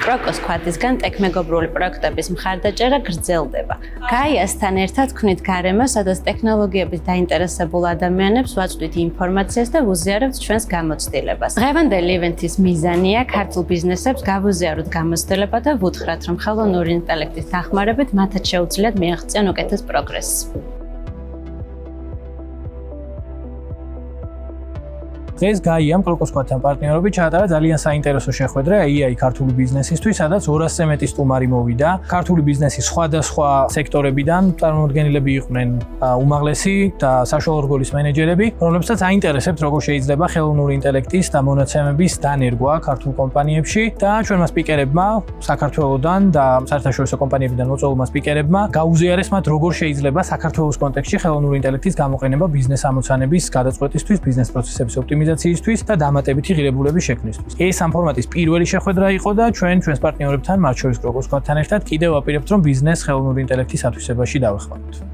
პროკოს ქვათისგან ტექნოგობრული პროექტების მხარდაჭერა გრძელდება. გაიასთან ერთად ქმნით გარემოს, სადაც ტექნოლოგიებით დაინტერესებულ ადამიანებს ვაწვდით ინფორმაციას და ვუზიარებთ ჩვენს გამოცდილებას. დღევანდელი ივენთის მიზანია ქართულ ბიზნესებს გავუზიაროთ გამოცდილება და ვუთხრათ, რომ ხელოვნური ინტელექტის დახმარებით მათაც შეუძლიათ მიაღწიონ უკეთეს პროგრესს. დღეს გაიამ პროკოს ქვათთან პარტნიორობით ჩაატარა ძალიან საინტერესო შეხვედრა AI ქართული ბიზნესისთვის, სადაც 200-ზე მეტი სტუმარი მოვიდა. ქართული ბიზნესის სხვადასხვა სექტორებიდან წარმომადგენლები იყვნენ უმაღლესი და საშუალო რგოლის მენეჯერები, რომლებსაც აინტერესებთ, როგორ შეიძლება ხელოვნური ინტელექტის და მონაცემების დანერგვა ქართულ კომპანიებში და ჩვენმა სპიკერებმა საქართველოდან და საერთაშორისო კომპანიებიდან მოწვეულმა სპიკერებმა გაუზიარეს მათ, როგორ შეიძლება საქართველოს კონტექსტში ხელოვნური ინტელექტის გამოყენება ბიზნეს ამოცანების გადაწყვეტისთვის, ბიზნეს პროცესების ოპტიმიზაციისთვის და დამატებითი ღირებულების შექმნისთვის. ეს ამ ფორმატის პირველი შეხვედრა იყო და ჩვენს პარტნიორებთან, მათ შორის პროკოს ქვათთან ერთად კიდევ ვაპირებთ, რომ ბიზნეს ხელოვნური ინტელექტის ათვისებაში დავეხმაროთ.